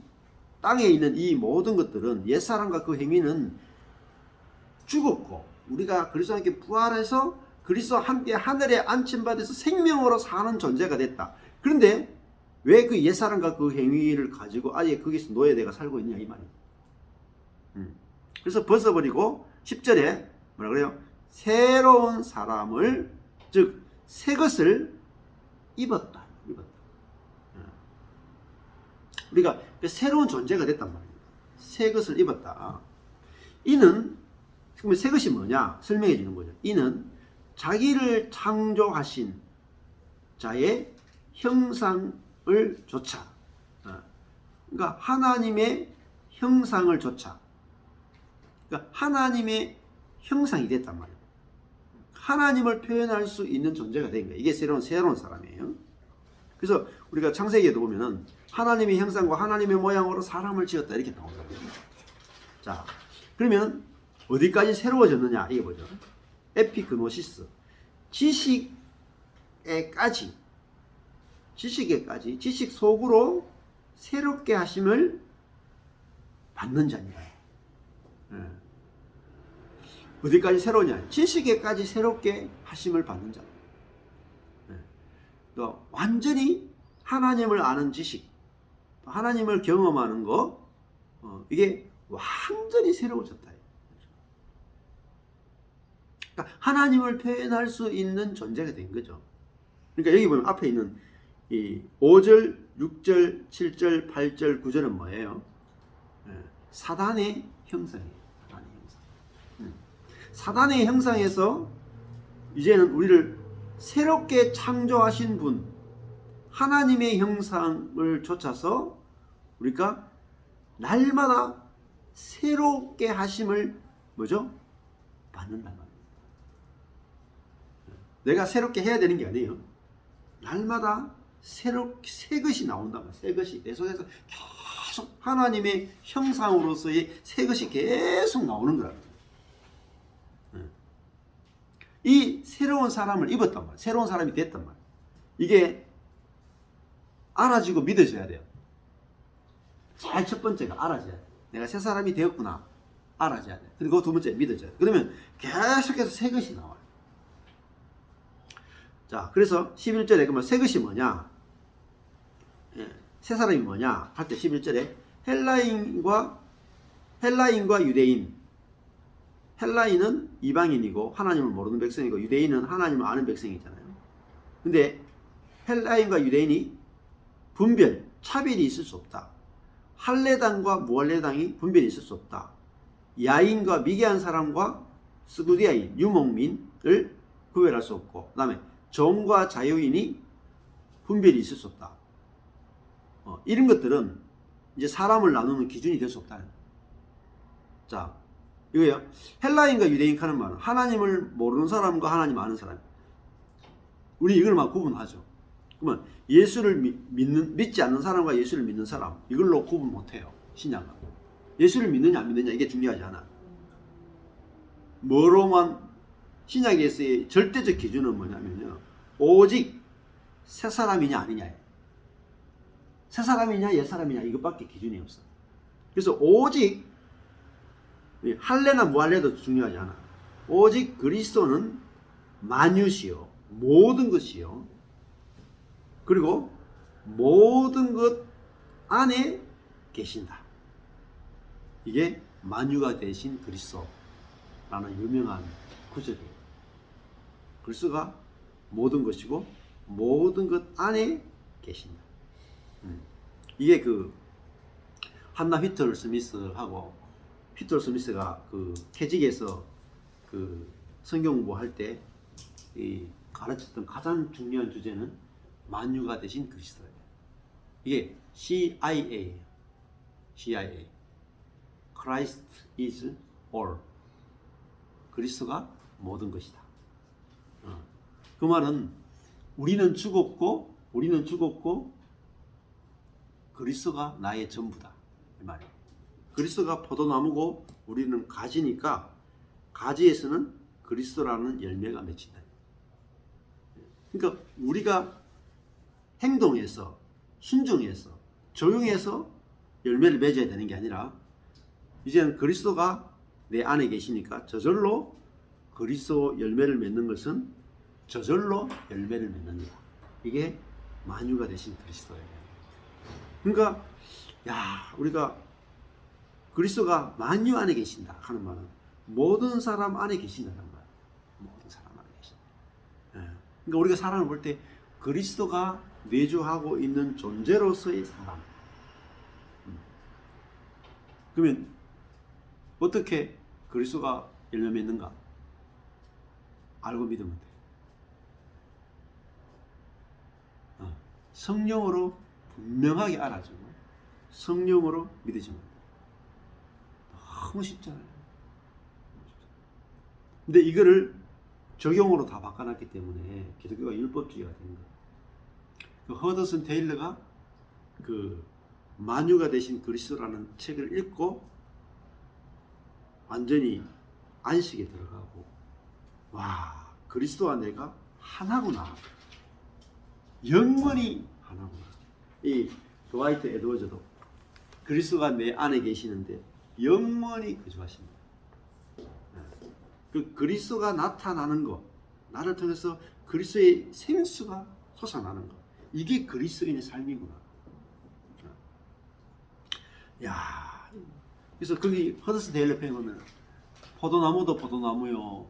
Speaker 1: 땅에 있는 이 모든 것들은 옛사람과 그 행위는 죽었고 우리가 그리스도와 함께 부활해서 그리스도와 함께 하늘에 안침받아서 생명으로 사는 존재가 됐다. 그런데 왜 그 옛사람과 그 행위를 가지고 아예 거기서 노예되가 살고 있냐 이 말이에요. 그래서 벗어버리고 10절에 뭐라 그래요? 새로운 사람을, 즉 새 것을 입었다. 우리가 새로운 존재가 됐단 말이에요. 새 것을 입었다. 이는 그러면 새 것이 뭐냐? 설명해 주는 거죠. 이는 자기를 창조하신 자의 형상을 조차, 그러니까 하나님의 형상을 조차, 그러니까 하나님의 형상이 됐단 말이에요. 하나님을 표현할 수 있는 존재가 된 거예요. 이게 새로운 사람이에요. 그래서 우리가 창세기에도 보면은 하나님의 형상과 하나님의 모양으로 사람을 지었다 이렇게 나오거든요. 자, 그러면 어디까지 새로워졌느냐 이게 뭐죠? 에피그노시스, 지식에까지 지식 속으로 새롭게 하심을 받는 자니라. 어디까지 새로우냐? 지식에까지 새롭게 하심을 받는 자. 또 완전히 하나님을 아는 지식, 하나님을 경험하는 거, 이게 완전히 새로워졌다. 그러니까 하나님을 표현할 수 있는 존재가 된 거죠. 그러니까 여기 보면 앞에 있는 이 5절, 6절, 7절, 8절, 9절은 뭐예요? 사단의 형상이에요. 사단의 형상. 사단의 형상에서 이제는 우리를 새롭게 창조하신 분, 하나님의 형상을 쫓아서 우리가 날마다 새롭게 하심을 뭐죠? 받는단 말이에요. 내가 새롭게 해야 되는 게 아니에요. 날마다 새 것이 나온단 말이에요. 새 것이 내 속에서 계속 하나님의 형상으로서의 새 것이 계속 나오는 거라고요. 이 새로운 사람을 입었단 말이에요. 새로운 사람이 됐단 말이에요. 이게 알아지고 믿어져야 돼요. 제일 첫 번째가 알아져야 돼요. 내가 새 사람이 되었구나. 알아져야 돼요. 그리고 두 번째 믿어져야 돼요. 그러면 계속해서 새 것이 나와요. 자, 그래서 11절에 그러면 새 것이 뭐냐? 새 사람이 뭐냐? 할 때 11절에 헬라인과 유대인. 헬라인은 이방인이고 하나님을 모르는 백성이고 유대인은 하나님을 아는 백성이잖아요. 근데 헬라인과 유대인이 차별이 있을 수 없다. 할례당과 무할례당이 분별이 있을 수 없다. 야인과 미개한 사람과 스구디아인, 유목민을 구별할 수 없고, 그 다음에 종과 자유인이 분별이 있을 수 없다. 이런 것들은 이제 사람을 나누는 기준이 될 수 없다. 자, 이거예요. 헬라인과 유대인 하는 말은 하나님을 모르는 사람과 하나님 아는 사람. 우리 이걸 막 구분하죠. 그러면 예수를 믿지 않는 사람과 예수를 믿는 사람, 이걸로 구분 못해요. 신약은. 예수를 믿느냐 안 믿느냐 이게 중요하지 않아. 뭐로만 신약에서의 절대적 기준은 뭐냐면요. 오직 새 사람이냐 아니냐예요. 새 사람이냐 옛 사람이냐 이것밖에 기준이 없어. 그래서 오직 할례나 무할례도 중요하지 않아. 오직 그리스도는 만유시요 모든 것이요 그리고 모든 것 안에 계신다. 이게 만유가 되신 그리스도라는 유명한 구절이에요. 그리스도가 모든 것이고 모든 것 안에 계신다. 이게 그 한나 휘틀 스미스하고 피터 스미스가 그 캐직에서 그 성경 공부할 때 이 가르쳤던 가장 중요한 주제는 만유가 되신 그리스도예요. 이게 CIA Christ is all. 그리스도가 모든 것이다. 그 말은 우리는 죽었고 그리스도가 나의 전부다. 이 말이에요. 그리스도가 포도나무고 우리는 가지니까 가지에서는 그리스도라는 열매가 맺힌다. 그러니까 우리가 행동해서 순종해서 적용해서 열매를 맺어야 되는 게 아니라 이제는 그리스도가 내 안에 계시니까 저절로 그리스도 열매를 맺는 것은 저절로 열매를 맺는다. 이게 만유가 되신 그리스도예요. 그러니까 우리가 그리스도가 만유 안에 계신다 하는 말은 모든 사람 안에 계신다는 말. 모든 사람 안에 계신다. 그러니까 우리가 사람을 볼 때 그리스도가 내주하고 있는 존재로서의 사람. 그러면 어떻게 그리스도가 열매 맺는가? 알고 믿으면 돼. 성령으로 분명하게 알아주고 성령으로 믿어지면 돼. 너무 쉽잖아요. 근데 이거를 적용으로 다 바꿔놨기 때문에 기독교가 율법주의가 된 거예요. 그 허더슨 테일러가 그 만유가 되신 그리스도라는 책을 읽고 완전히 안식에 들어가고, 와, 그리스도와 내가 하나구나. 영원히 하나구나. 이 드와이트 에드워즈도 그리스도가 내 안에 계시는데 영원히 거주하십니다. 그 그리스도가 나타나는 것, 나를 통해서 그리스도의 생수가 솟아나는 것, 이게 그리스도인의 삶이구나. 그래서 거기 허드슨 데일러 펜 보면 포도나무도 포도나무요,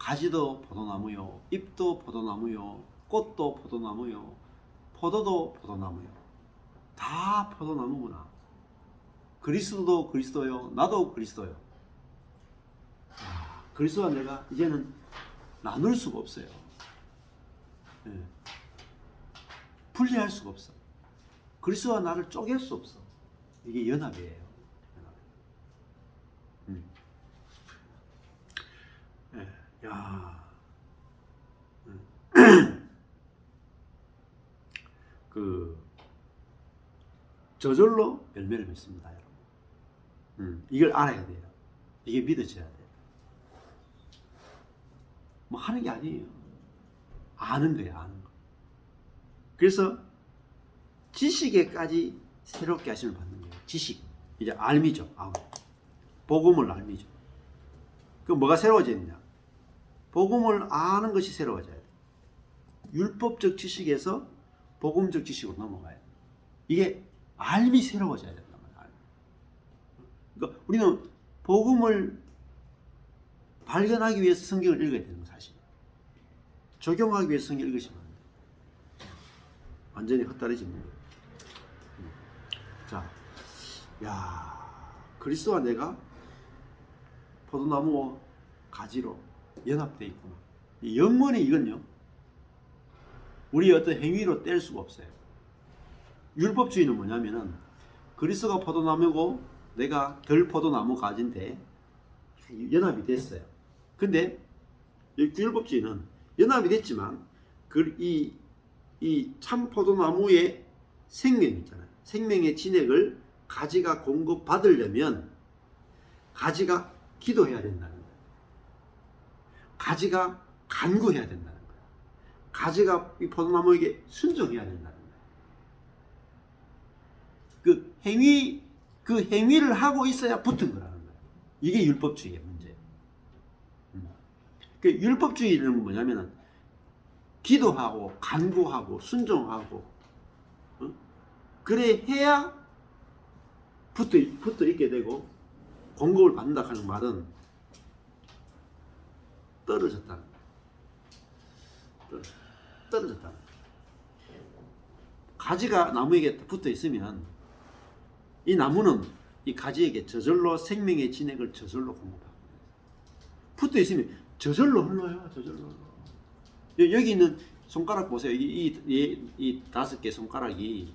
Speaker 1: 가지도 포도나무요, 잎도 포도나무요, 꽃도 포도나무요, 포도도 포도나무요. 다 포도나무구나. 그리스도도 그리스도요, 나도 그리스도요. 그리스도와 내가 이제는 나눌 수가 없어요. 예. 분리할 수가 없어. 그리스도와 나를 쪼갤 수 없어. 이게 연합이에요. 연합. 예. 야. 그 저절로 열매를 맺습니다, 여러분. 이걸 알아야 돼요. 이게 믿어져야 돼요. 뭐 하는 게 아니에요. 아는 거예요, 아는 거. 그래서 지식에까지 새롭게 하심을 받는 거예요. 지식. 이제 알미죠. 복음을 알미죠. 그럼 뭐가 새로워지느냐? 복음을 아는 것이 새로워져야 돼요. 율법적 지식에서 복음적 지식으로 넘어가야 돼요. 이게 알미 새로워져야 된단 말이에요. 그러니까 우리는 복음을 발견하기 위해서 성경을 읽어야 되는 거 사실. 적용하기 위해서 성경을 읽으시면 안 돼요. 완전히 헛다리지는 거예요. 자, 야, 그리스도와 내가 포도나무와 가지로 연합되어 있구나. 영원히 이건요, 우리의 어떤 행위로 뗄 수가 없어요. 율법주의는 뭐냐면은 그리스도가 포도나무고 내가 덜 포도나무 가지인데 연합이 됐어요. 근데 율법주의는 연합이 됐지만 이 참 포도나무의 생명 있잖아요. 생명의 진액을 가지가 공급받으려면 가지가 기도해야 된다는 거예요. 가지가 간구해야 된다는 거예요. 가지가 이 포도나무에게 순종해야 된다는 거예요. 그 행위를 하고 있어야 붙은 거라는 거예요. 이게 율법주의의 문제예요. 그 율법주의는 뭐냐면은 기도하고 간구하고 순종하고 그래 해야 붙어 있게 되고 공급을 받는다 하는 말은 떨어졌다는 거예요. 떨어졌다는 거예요. 가지가 나무에게 붙어 있으면 이 나무는 이 가지에게 저절로 생명의 진액을 저절로 공급하고 붙어 있으면 저절로 흘러요. 저절로 흘러. 여기 있는 손가락 보세요. 이 5개 손가락이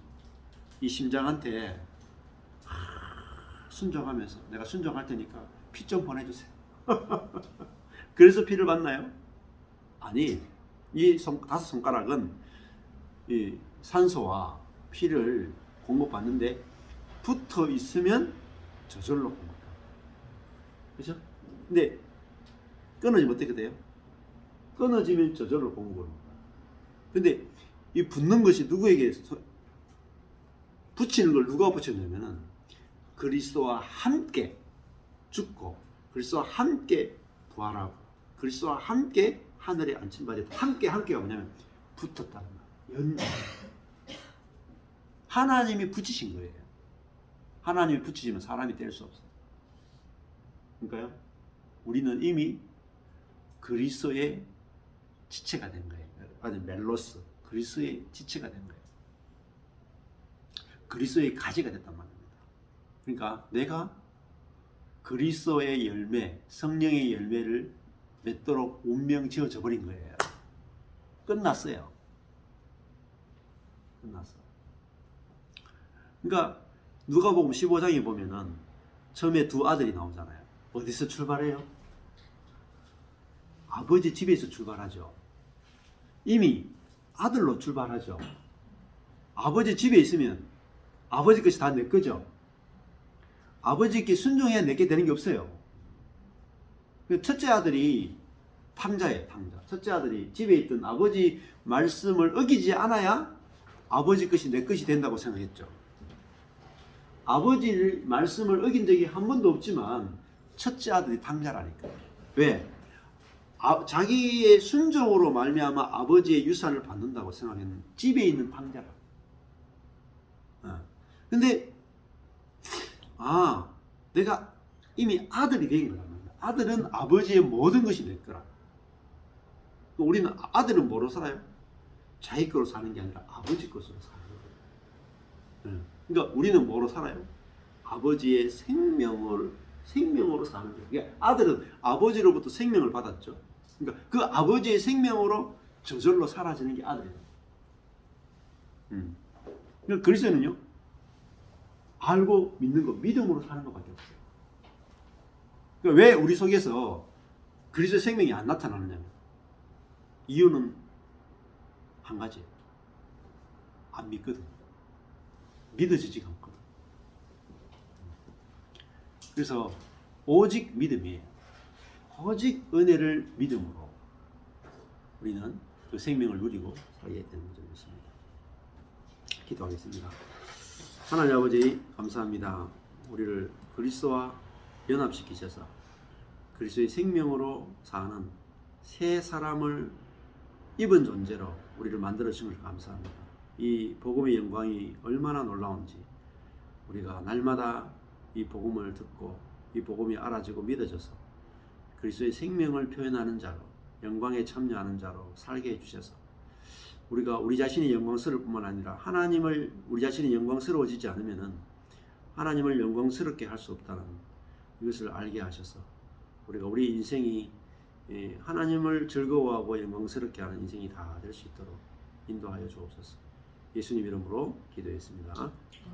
Speaker 1: 이 심장한테 순종하면서 내가 순종할 테니까 피 좀 보내주세요. 그래서 피를 받나요? 아니, 이 5손가락은 이 산소와 피를 공급받는데 붙어 있으면 저절로 공급받아요. 그렇죠? 근데 끊어지면 어떻게 돼요? 끊어지면 저절로 공급을 합니다. 근데 이 붙는 것이 누구에게 붙이는 걸 누가 붙였냐면은 그리스도와 함께 죽고 그리스도와 함께 부활하고 그리스도와 함께 하늘에 안침받았다. 함께가 뭐냐면 붙었다는 거예요. 연결. 하나님이 붙이신 거예요. 하나님이 붙이시면 사람이 될 수 없어요. 그러니까요, 우리는 이미 그리스도의 지체가 된 거예요. 아니 멜로스, 그리스도의 지체가 된 거예요. 그리스도의 가지가 됐단 말입니다. 그러니까 내가 그리스도의 열매, 성령의 열매를 맺도록 운명 지어져 버린 거예요. 끝났어요. 끝났어. 그러니까 누가복음 15장에 보면은 처음에 두 아들이 나오잖아요. 어디서 출발해요? 아버지 집에서 출발하죠. 이미 아들로 출발하죠. 아버지 집에 있으면 아버지 것이 다 내 거죠. 아버지께 순종해야 내게 되는 게 없어요. 첫째 아들이 탕자예요, 탕자. 첫째 아들이 집에 있던 아버지 말씀을 어기지 않아야 아버지 것이 내 것이 된다고 생각했죠. 아버지 말씀을 어긴 적이 한 번도 없지만 첫째 아들이 탕자라니까. 왜? 자기의 순종으로 말미암아 아버지의 유산을 받는다고 생각했는 집에 있는 탕자라. 근데 내가 이미 아들이 된 거란 말이야. 아들은 아버지의 모든 것이 내 거라. 우리는 아들은 뭐로 살아요? 자기 거로 사는 게 아니라 아버지 것으로 사는 거예요. 그러니까 우리는 뭐로 살아요? 아버지의 생명으로 사는 거예요. 그러니까 아들은 아버지로부터 생명을 받았죠. 그러니까 그 아버지의 생명으로 저절로 사라지는 게 아들이에요. 그러니까 그리스도는요, 알고 믿는 거, 믿음으로 사는 것밖에 없어요. 그러니까 왜 우리 속에서 그리스도의 생명이 안 나타나느냐면, 이유는 한 가지. 안 믿거든. 믿어지지가 않거든. 그래서 오직 믿음이에요. 오직 은혜를 믿음으로 우리는 그 생명을 누리고 살게 되는 점이 있습니다. 기도하겠습니다. 하나님 아버지, 감사합니다. 우리를 그리스도와 연합시키셔서 그리스도의 생명으로 사는 새 사람을 입은 존재로 우리를 만들어 주신 것을 감사합니다. 이 복음의 영광이 얼마나 놀라운지 우리가 날마다 이 복음을 듣고 이 복음이 알아지고 믿어져서 그리스도의 생명을 표현하는 자로, 영광에 참여하는 자로 살게 해주셔서 우리가 우리 자신이 영광스러울 뿐만 아니라 하나님을, 우리 자신이 영광스러워지지 않으면은 하나님을 영광스럽게 할 수 없다는 이것을 알게 하셔서 우리가 우리 인생이 하나님을 즐거워하고 영광스럽게 하는 인생이 다 될 수 있도록 인도하여 주옵소서. 예수님 이름으로 기도했습니다.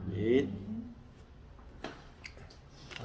Speaker 1: 아멘.